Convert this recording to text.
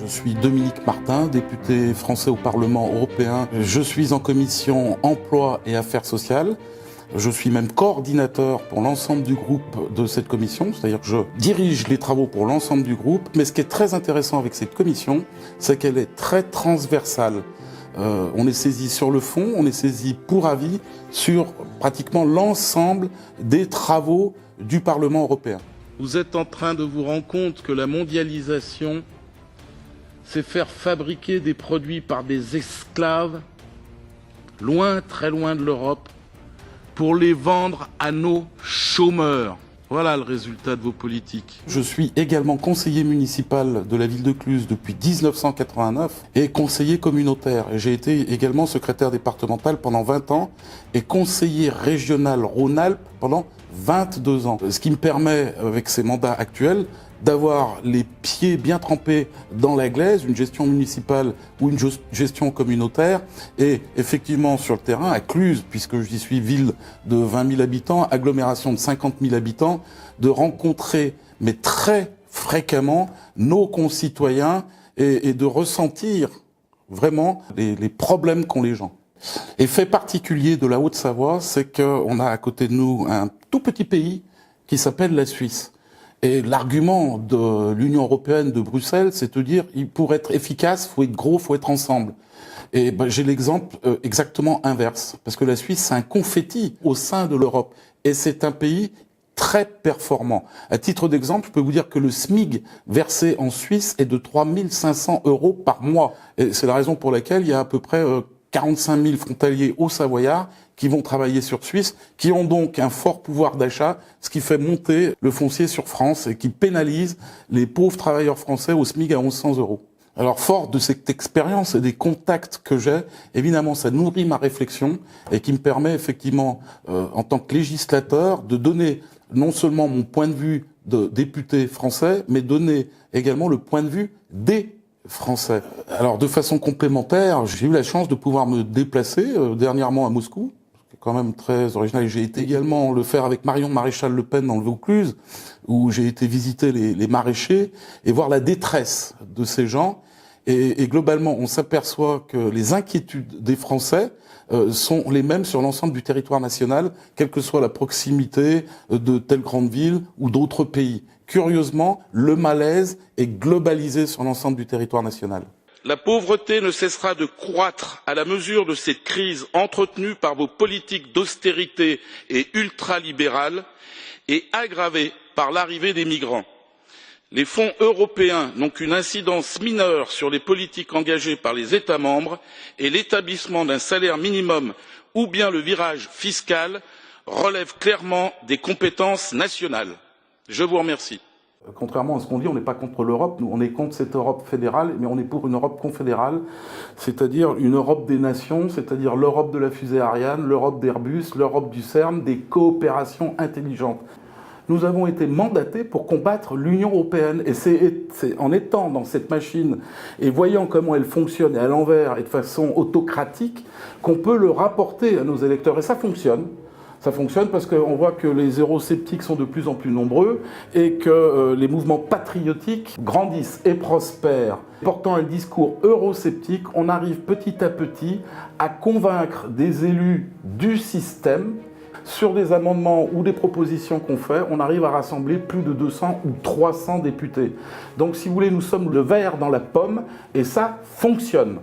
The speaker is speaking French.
Je suis Dominique Martin, député français au Parlement européen. Je suis en commission emploi et affaires sociales. Je suis même coordinateur pour l'ensemble du groupe de cette commission, c'est-à-dire que je dirige les travaux pour l'ensemble du groupe. Mais ce qui est très intéressant avec cette commission, c'est qu'elle est très transversale. On est saisi sur le fond, on est saisi pour avis sur pratiquement l'ensemble des travaux du Parlement européen. Vous êtes en train de vous rendre compte que la mondialisation, c'est faire fabriquer des produits par des esclaves, loin, très loin de l'Europe, pour les vendre à nos chômeurs. Voilà le résultat de vos politiques. Je suis également conseiller municipal de la ville de Cluses depuis 1989 et conseiller communautaire. J'ai été également secrétaire départemental pendant 20 ans et conseiller régional Rhône-Alpes pendant 22 ans. Ce qui me permet, avec ces mandats actuels, d'avoir les pieds bien trempés dans la glaise, une gestion municipale ou une gestion communautaire, et effectivement sur le terrain, à Cluses, puisque j'y suis ville de 20 000 habitants, agglomération de 50 000 habitants, de rencontrer, mais très fréquemment, nos concitoyens et de ressentir vraiment les problèmes qu'ont les gens. Et fait particulier de la Haute-Savoie, c'est qu'on a à côté de nous un tout petit pays qui s'appelle la Suisse. Et l'argument de l'Union européenne de Bruxelles, c'est de dire, pour être efficace, faut être gros, faut être ensemble. Et j'ai l'exemple exactement inverse, parce que la Suisse, c'est un confetti au sein de l'Europe, et c'est un pays très performant. À titre d'exemple, je peux vous dire que le SMIC versé en Suisse est de 3 500 € par mois. Et c'est la raison pour laquelle il y a à peu près 45 000 frontaliers au Savoyard qui vont travailler sur Suisse, qui ont donc un fort pouvoir d'achat, ce qui fait monter le foncier sur France et qui pénalise les pauvres travailleurs français au SMIC à 1100 €. Alors, fort de cette expérience et des contacts que j'ai, évidemment, ça nourrit ma réflexion et qui me permet effectivement, en tant que législateur, de donner non seulement mon point de vue de député français, mais donner également le point de vue des Français. Alors, de façon complémentaire, j'ai eu la chance de pouvoir me déplacer dernièrement à Moscou, c'est quand même très original. J'ai été également le faire avec Marion Maréchal Le Pen dans le Vaucluse, où j'ai été visiter les maraîchers et voir la détresse de ces gens. Et globalement, on s'aperçoit que les inquiétudes des Français sont les mêmes sur l'ensemble du territoire national, quelle que soit la proximité de telle grande ville ou d'autres pays. Curieusement, le malaise est globalisé sur l'ensemble du territoire national. La pauvreté ne cessera de croître à la mesure de cette crise entretenue par vos politiques d'austérité et ultralibérales et aggravée par l'arrivée des migrants. Les fonds européens n'ont qu'une incidence mineure sur les politiques engagées par les États membres et l'établissement d'un salaire minimum ou bien le virage fiscal relèvent clairement des compétences nationales. Je vous remercie. Contrairement à ce qu'on dit, on n'est pas contre l'Europe, nous on est contre cette Europe fédérale, mais on est pour une Europe confédérale, c'est-à-dire une Europe des nations, c'est-à-dire l'Europe de la fusée Ariane, l'Europe d'Airbus, l'Europe du CERN, des coopérations intelligentes. Nous avons été mandatés pour combattre l'Union européenne, et c'est en étant dans cette machine et voyant comment elle fonctionne à l'envers et de façon autocratique qu'on peut le rapporter à nos électeurs, et ça fonctionne. Ça fonctionne parce qu'on voit que les eurosceptiques sont de plus en plus nombreux et que les mouvements patriotiques grandissent et prospèrent. Portant un discours eurosceptique, on arrive petit à petit à convaincre des élus du système. Sur des amendements ou des propositions qu'on fait, on arrive à rassembler plus de 200 ou 300 députés. Donc si vous voulez, nous sommes le ver dans la pomme et ça fonctionne.